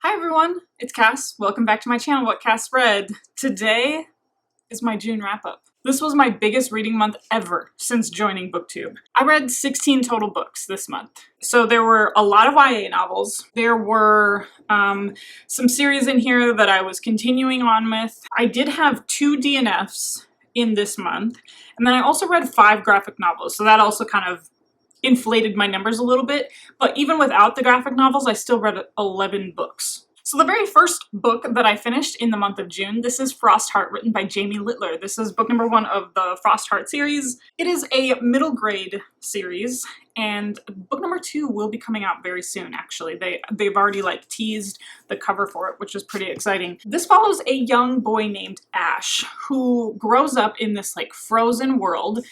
Hi everyone, it's Cass. Welcome back to my channel, What Cass Read. Today is my June wrap-up. This was my biggest reading month ever since joining BookTube. I read 16 total books this month. So there were a lot of YA novels. There were some series in here that I was continuing on with. I did have 2 DNFs in this month, and then I also read 5 graphic novels, so that also kind of inflated my numbers a little bit, but even without the graphic novels, I still read 11 books. So the very first book that I finished in the month of June, this is Frostheart, written by Jamie Littler. This is book number 1 of the Frostheart series. It is a middle grade series, and book number 2 will be coming out very soon, actually. They've already teased the cover for it, which is pretty exciting. This follows a young boy named Ash, who grows up in this frozen world.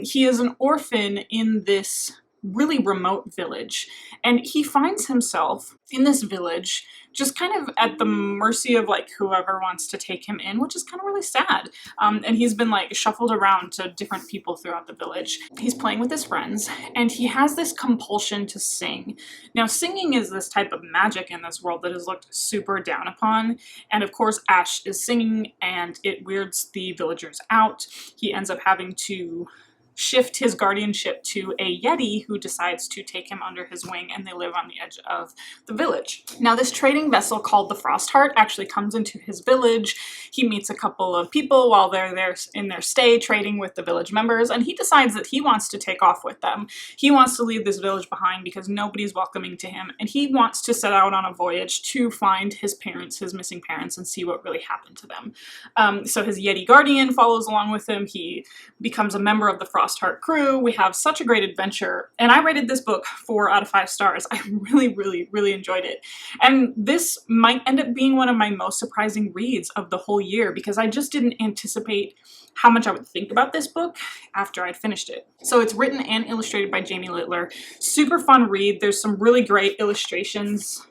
He is an orphan in this really remote village, and he finds himself in this village just kind of at the mercy of whoever wants to take him in, which is kind of really sad. And he's been shuffled around to different people throughout the village. He's playing with his friends, and he has this compulsion to sing. Now, singing is this type of magic in this world that is looked super down upon, and of course Ash is singing and it weirds the villagers out. He ends up having to shift his guardianship to a Yeti who decides to take him under his wing, and they live on the edge of the village. Now, this trading vessel called the Frostheart actually comes into his village. He meets a couple of people while they're there in their stay trading with the village members, and he decides that he wants to take off with them. He wants to leave this village behind because nobody's welcoming to him, and he wants to set out on a voyage to find his parents, his missing parents, and see what really happened to them. So his Yeti guardian follows along with him. He becomes a member of the Frostheart crew. We have such a great adventure, and I rated this book 4 out of 5 stars. I really enjoyed it, and this might end up being one of my most surprising reads of the whole year because I just didn't anticipate how much I would think about this book after I'd finished it. So it's written and illustrated by Jamie Littler. Super fun read. There's some really great illustrations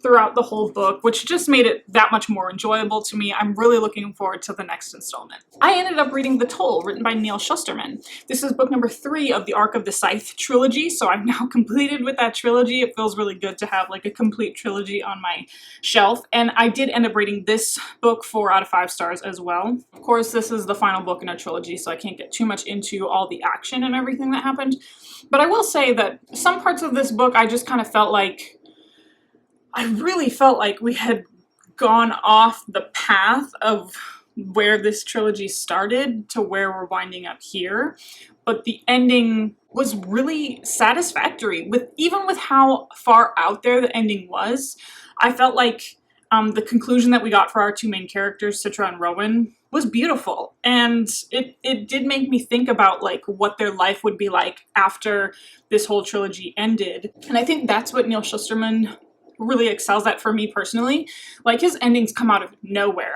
throughout the whole book, which just made it that much more enjoyable to me. I'm really looking forward to the next installment. I ended up reading The Toll, written by Neil Shusterman. This is book number 3 of the Arc of the Scythe trilogy, so I'm now completed with that trilogy. It feels really good to have a complete trilogy on my shelf, and I did end up rating this book 4 out of 5 stars as well. Of course, this is the final book in a trilogy, so I can't get too much into all the action and everything that happened, but I will say that some parts of this book I just kind of felt I really felt like we had gone off the path of where this trilogy started to where we're winding up here, but the ending was really satisfactory. Even with how far out there the ending was, I felt like the conclusion that we got for our 2 main characters, Citra and Rowan, was beautiful, and it did make me think about what their life would be like after this whole trilogy ended, and I think that's what Neil Shusterman really excels at for me personally. His endings come out of nowhere.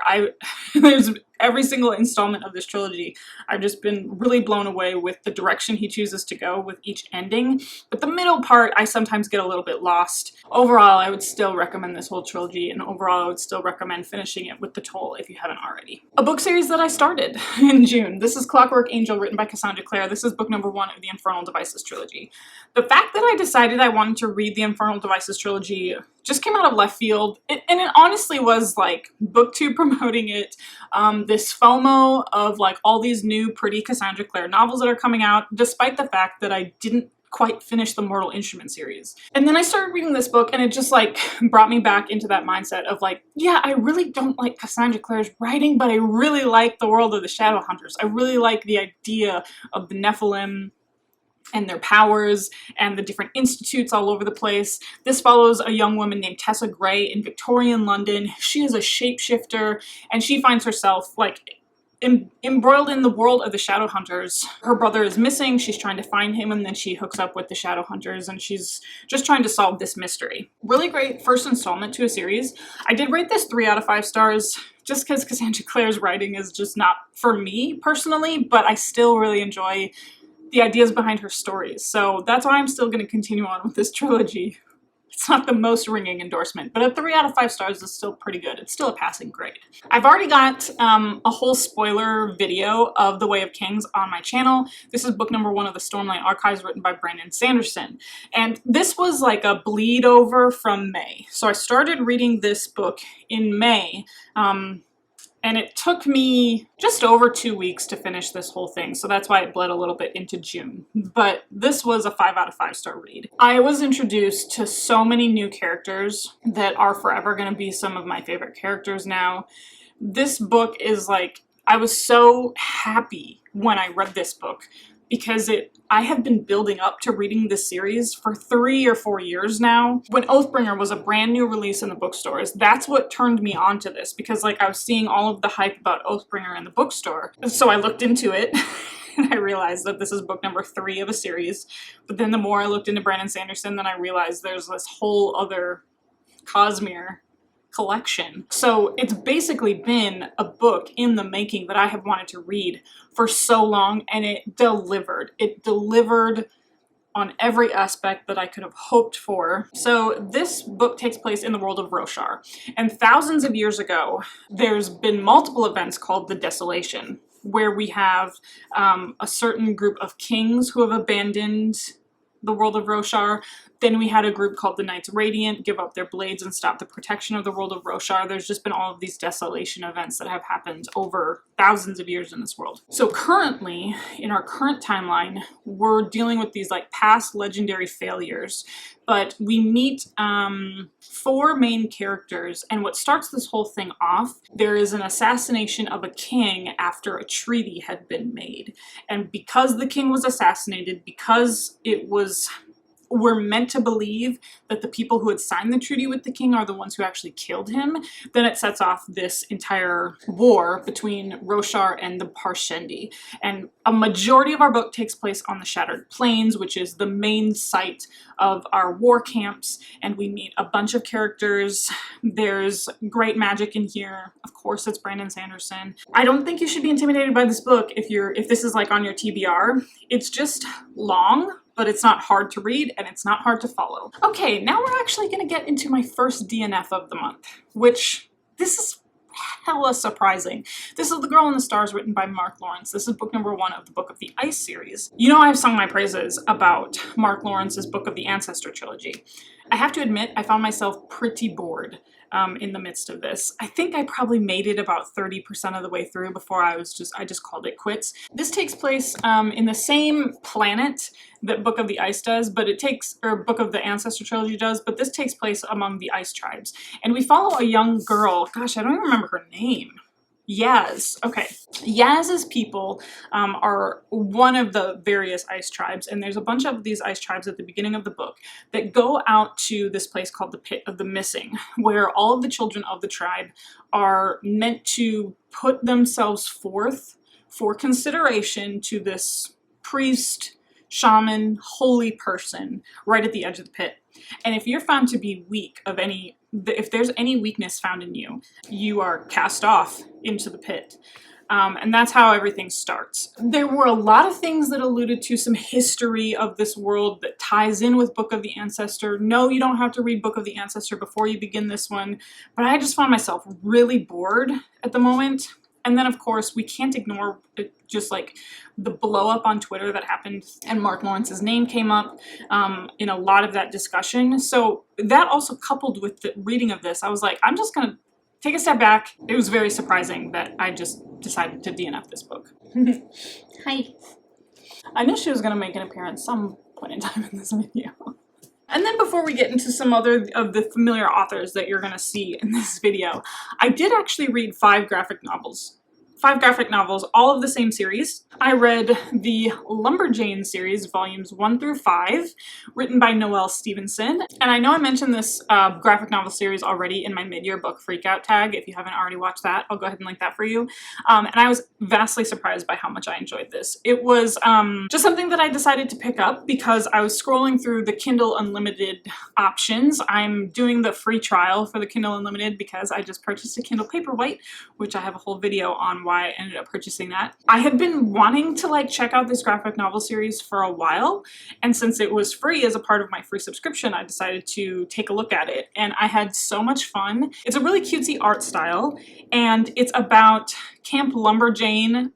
There's every single installment of this trilogy, I've just been really blown away with the direction he chooses to go with each ending, but the middle part I sometimes get a little bit lost. Overall, I would still recommend this whole trilogy, and overall I would still recommend finishing it with The Toll if you haven't already. A book series that I started in June. This is Clockwork Angel, written by Cassandra Clare. This is book number 1 of the Infernal Devices trilogy. The fact that I decided I wanted to read the Infernal Devices trilogy just came out of left field, and it honestly was BookTube promoting it, this FOMO of all these new pretty Cassandra Clare novels that are coming out, despite the fact that I didn't quite finish the Mortal Instrument series. And then I started reading this book, and it just brought me back into that mindset of yeah, I really don't like Cassandra Clare's writing, but I really like the world of the Shadowhunters. I really like the idea of the Nephilim and their powers and the different institutes all over the place. This follows a young woman named Tessa Gray in Victorian London. She is a shapeshifter, and she finds herself embroiled in the world of the Shadowhunters. Her brother is missing, she's trying to find him, and then she hooks up with the Shadowhunters, and she's just trying to solve this mystery. Really great first installment to a series. I did rate this 3 out of 5 stars, just because Cassandra Clare's writing is just not for me personally, but I still really enjoy the ideas behind her stories, so that's why I'm still going to continue on with this trilogy. It's not the most ringing endorsement, but a 3 out of 5 stars is still pretty good. It's still a passing grade. I've already got a whole spoiler video of The Way of Kings on my channel. This is book number 1 of the Stormlight Archives, written by Brandon Sanderson. And this was like a bleed over from May. So I started reading this book in May. And it took me just over 2 weeks to finish this whole thing, so that's why it bled a little bit into June. But this was a 5 out of 5 star read. I was introduced to so many new characters that are forever going to be some of my favorite characters now. This book is like, I was so happy when I read this book, because I have been building up to reading this series for 3 or 4 years now. When Oathbringer was a brand new release in the bookstores, that's what turned me on to this, because like I was seeing all of the hype about Oathbringer in the bookstore. So I looked into it and I realized that this is book number 3 of a series. But then the more I looked into Brandon Sanderson, then I realized there's this whole other Cosmere collection. So it's basically been a book in the making that I have wanted to read for so long, and it delivered. It delivered on every aspect that I could have hoped for. So this book takes place in the world of Roshar, and thousands of years ago there's been multiple events called the Desolation, where we have a certain group of kings who have abandoned the world of Roshar. Then we had a group called the Knights Radiant give up their blades and stop the protection of the world of Roshar. There's just been all of these desolation events that have happened over thousands of years in this world. So currently, in our current timeline, we're dealing with these like past legendary failures, but we meet 4 main characters, and what starts this whole thing off, there is an assassination of a king after a treaty had been made. And because the king was assassinated, because we're meant to believe that the people who had signed the treaty with the king are the ones who actually killed him, then it sets off this entire war between Roshar and the Parshendi. And a majority of our book takes place on the Shattered Plains, which is the main site of our war camps, and we meet a bunch of characters. There's great magic in here. Of course, it's Brandon Sanderson. I don't think you should be intimidated by this book if this is like on your TBR. It's just long, but it's not hard to read, and it's not hard to follow. Okay, now we're actually gonna get into my first DNF of the month, which, this is hella surprising. This is The Girl in the Stars, written by Mark Lawrence. This is book number 1 of the Book of the Ice series. You know I've sung my praises about Mark Lawrence's Book of the Ancestor trilogy. I have to admit, I found myself pretty bored in the midst of this. I think I probably made it about 30% of the way through before I just called it quits. This takes place in the same planet that Book of the Ice does, but Book of the Ancestor trilogy does, but this takes place among the ice tribes. And we follow a young girl, gosh, I don't even remember her name. Yaz. Okay. Yaz's people are one of the various ice tribes, and there's a bunch of these ice tribes at the beginning of the book that go out to this place called the Pit of the Missing, where all of the children of the tribe are meant to put themselves forth for consideration to this priest, shaman, holy person right at the edge of the pit. And if you're found to be weak of if there's any weakness found in you, you are cast off into the pit. And that's how everything starts. There were a lot of things that alluded to some history of this world that ties in with Book of the Ancestor. No, you don't have to read Book of the Ancestor before you begin this one, but I just found myself really bored at the moment. And then, of course, we can't ignore just like the blow up on Twitter that happened, and Mark Lawrence's name came up in a lot of that discussion. So that also coupled with the reading of this, I was like, I'm just gonna take a step back. It was very surprising that I just decided to DNF this book. Hi. I knew she was gonna make an appearance some point in time in this video. And then before we get into some other of the familiar authors that you're gonna see in this video, I did actually read 5 graphic novels. 5 graphic novels, all of the same series. I read the Lumberjanes series, volumes 1 through 5, written by Noelle Stevenson. And I know I mentioned this graphic novel series already in my mid-year book freakout tag. If you haven't already watched that, I'll go ahead and link that for you. And I was vastly surprised by how much I enjoyed this. It was just something that I decided to pick up because I was scrolling through the Kindle Unlimited options. I'm doing the free trial for the Kindle Unlimited because I just purchased a Kindle Paperwhite, which I have a whole video on why I ended up purchasing that. I had been wanting to like check out this graphic novel series for a while, and since it was free as a part of my free subscription, I decided to take a look at it, and I had so much fun. It's a really cutesy art style, and it's about Camp Lumberjane.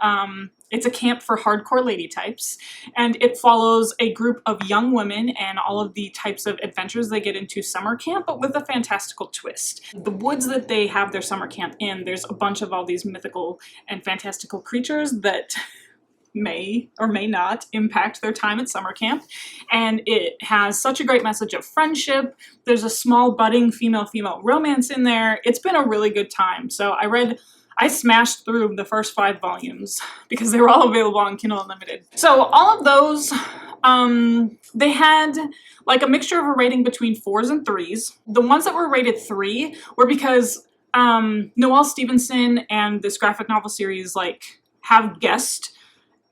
It's a camp for hardcore lady types, and it follows a group of young women and all of the types of adventures they get into summer camp, but with a fantastical twist. The woods that they have their summer camp in, there's a bunch of all these mythical and fantastical creatures that may or may not impact their time at summer camp, and it has such a great message of friendship. There's a small budding female-female romance in there. It's been a really good time. So I smashed through the first 5 volumes because they were all available on Kindle Unlimited. So all of those, they had like a mixture of a rating between 4s and 3s. The ones that were rated 3 were because Noelle Stevenson and this graphic novel series like have guest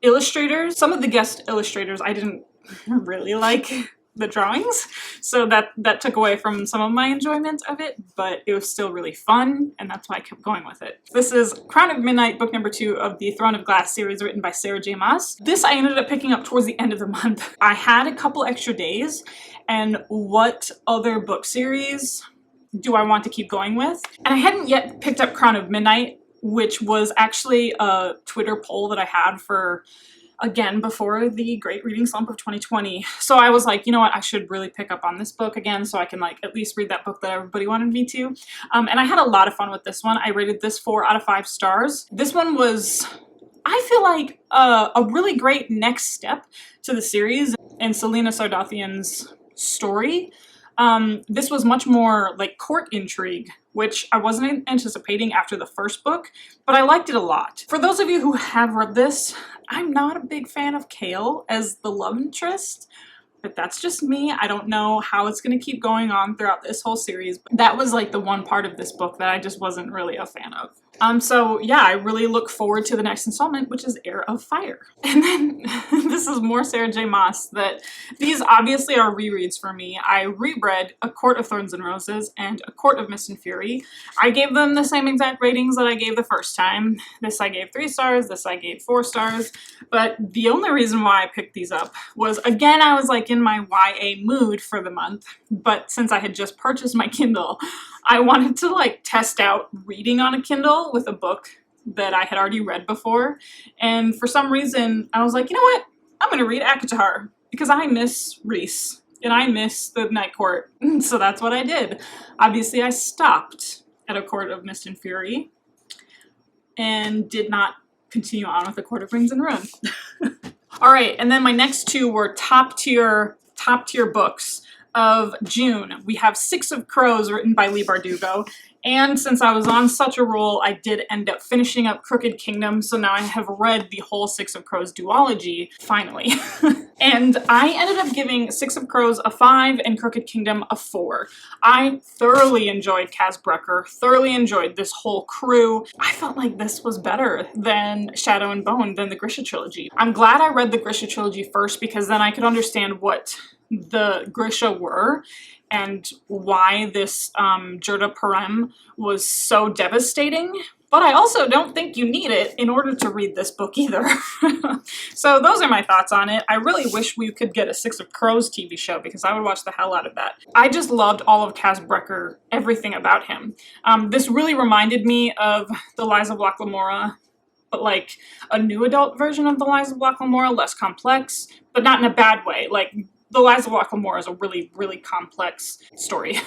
illustrators. Some of the guest illustrators I didn't really like the drawings, so that took away from some of my enjoyment of it, but it was still really fun, and that's why I kept going with it. This is Crown of Midnight, book number 2 of the Throne of Glass series, written by Sarah J. Maas. This I ended up picking up towards the end of the month. I had a couple extra days, and what other book series do I want to keep going with? And I hadn't yet picked up Crown of Midnight, which was actually a Twitter poll that I had for, again, before the great reading slump of 2020. So I was like, you know what, I should really pick up on this book again so I can like at least read that book that everybody wanted me to. And I had a lot of fun with this one. I rated this 4 out of 5 stars. This one was, I feel like, a really great next step to the series and Selena Sardathian's story. This was much more like court intrigue, which I wasn't anticipating after the first book, but I liked it a lot. For those of you who have read this, I'm not a big fan of Kale as the love interest, but that's just me. I don't know how it's going to keep going on throughout this whole series, but that was like the one part of this book that I just wasn't really a fan of. So yeah, I really look forward to the next installment, which is Heir of Fire. And then this is more Sarah J. Maas. That these obviously are rereads for me. I reread A Court of Thorns and Roses and A Court of Mist and Fury. I gave them the same exact ratings that I gave the first time. This I gave 3 stars, this I gave 4 stars. But the only reason why I picked these up was, again, I was like in my YA mood for the month, but since I had just purchased my Kindle, I wanted to like test out reading on a Kindle with a book that I had already read before, and for some reason I was like, you know what, I'm gonna read ACOTAR because I miss Rhys and I miss the Night Court, so that's what I did. Obviously I stopped at A Court of Mist and Fury and did not continue on with A Court of Rings and Ruin. Alright, and then my next 2 were top tier books of June. We have 6 of Crows, written by Leigh Bardugo, and since I was on such a roll, I did end up finishing up Crooked Kingdom, so now I have read the whole 6 of Crows duology, finally. And I ended up giving 6 of Crows a 5 and Crooked Kingdom a 4. I thoroughly enjoyed Kaz Brekker, thoroughly enjoyed this whole crew. I felt like this was better than Shadow and Bone, than the Grisha trilogy. I'm glad I read the Grisha trilogy first because then I could understand what the Grisha were and why this Jurda Parem was so devastating. But I also don't think you need it in order to read this book either. So those are my thoughts on it. I really wish we could get a 6 of Crows TV show because I would watch the hell out of that. I just loved all of Kaz Brekker, everything about him. This really reminded me of the Lies of Locke Lamora, but like a new adult version of the Lies of Locke Lamora, less complex, but not in a bad way. Like, The Lies of Locke Lamora is a really, really complex story.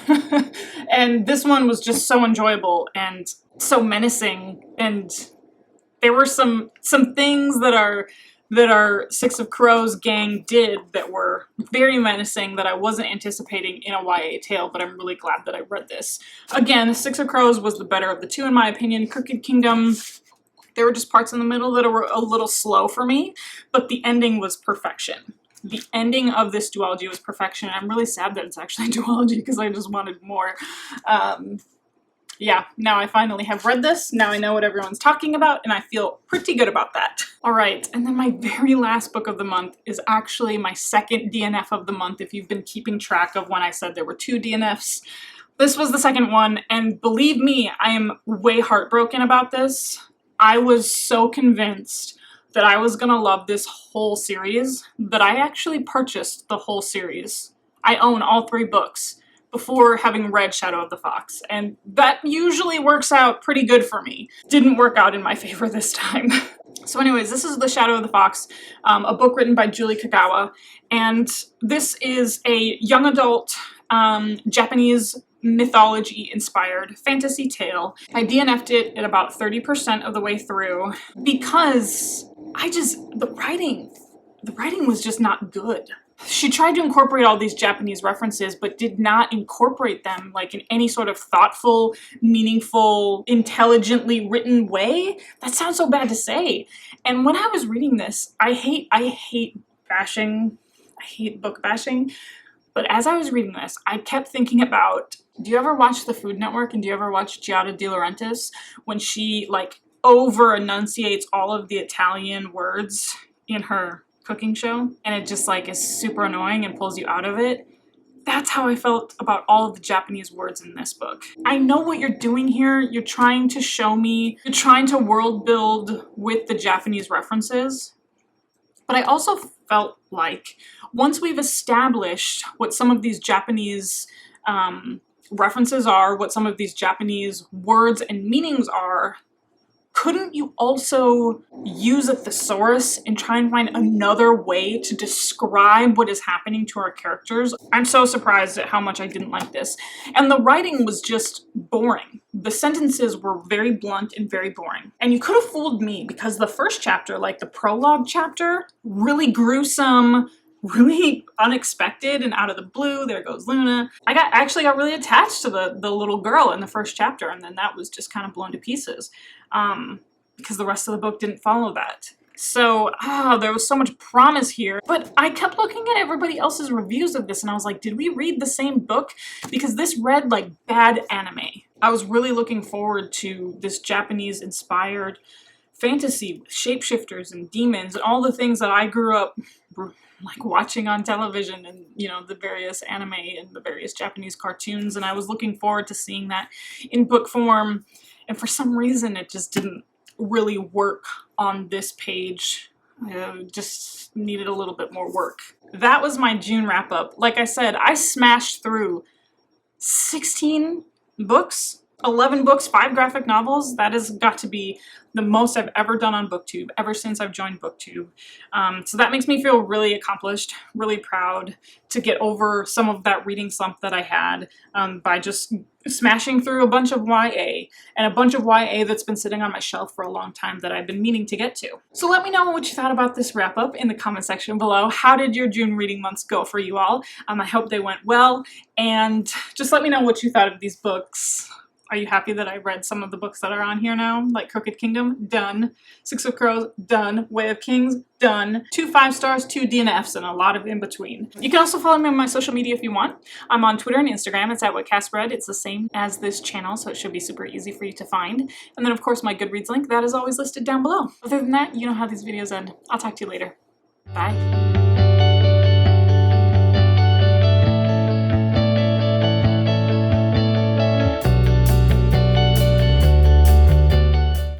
And this one was just so enjoyable and so menacing, and there were some things that our 6 of Crows gang did that were very menacing that I wasn't anticipating in a YA tale, but I'm really glad that I read this. Again, 6 of Crows was the better of the 2 in my opinion. Crooked Kingdom, there were just parts in the middle that were a little slow for me, but the ending was perfection. The ending of this duology was perfection. I'm really sad that it's actually a duology because I just wanted more. Yeah, now I finally have read this. Now I know what everyone's talking about, and I feel pretty good about that. All right, and then my very last book of the month is actually my second DNF of the month, if you've been keeping track of when I said there were 2 DNFs. This was the second one, and believe me, I am way heartbroken about this. I was so convinced that I was gonna love this whole series that I actually purchased the whole series. I own all 3 books before having read Shadow of the Fox, and that usually works out pretty good for me. Didn't work out in my favor this time. So anyways, this is The Shadow of the Fox, a book written by Julie Kagawa, and this is a young adult Japanese mythology-inspired fantasy tale. I DNF'd it at about 30% of the way through because the writing was just not good. She tried to incorporate all these Japanese references, but did not incorporate them like in any sort of thoughtful, meaningful, intelligently written way. That sounds so bad to say. And when I was reading this, I hate bashing. I hate book bashing. But as I was reading this, I kept thinking about, do you ever watch the Food Network and do you ever watch Giada De Laurentiis when she like over enunciates all of the Italian words in her cooking show, and it just like is super annoying and pulls you out of it? That's how I felt about all of the Japanese words in this book. I know what you're doing here. You're trying to show me, you're trying to world build with the Japanese references, but I also felt like once we've established what some of these Japanese references are, what some of these Japanese words and meanings are, couldn't you also use a thesaurus and try and find another way to describe what is happening to our characters? I'm so surprised at how much I didn't like this. And the writing was just boring. The sentences were very blunt and very boring. And you could have fooled me because the first chapter, like the prologue chapter, really gruesome, really unexpected and out of the blue. There goes Luna. I actually got really attached to the little girl in the first chapter, and then that was just kind of blown to pieces because the rest of the book didn't follow that. So there was so much promise here, but I kept looking at everybody else's reviews of this and I was like, did we read the same book? Because this read like bad anime. I was really looking forward to this Japanese inspired fantasy with shapeshifters and demons and all the things that I grew up like watching on television and, you know, the various anime and the various Japanese cartoons, and I was looking forward to seeing that in book form, and for some reason it just didn't really work on this page. Just needed a little bit more work. That was my June wrap-up. Like I said, I smashed through 16 books, 11 books, 5 graphic novels. That has got to be the most I've ever done on BookTube ever since I've joined BookTube. So that makes me feel really accomplished, really proud to get over some of that reading slump that I had by just smashing through a bunch of YA, and a bunch of YA that's been sitting on my shelf for a long time that I've been meaning to get to. So let me know what you thought about this wrap up in the comment section below. How did your June reading months go for you all? I hope they went well, and just let me know what you thought of these books. Are you happy that I read some of the books that are on here now? Like Crooked Kingdom, done. Six of Crows, done. Way of Kings, done. 2 5 stars, 2 DNFs, and a lot of in between. You can also follow me on my social media if you want. I'm on Twitter and Instagram. It's at whatcassread. It's the same as this channel, so it should be super easy for you to find. And then, of course, my Goodreads link. That is always listed down below. Other than that, you know how these videos end. I'll talk to you later. Bye.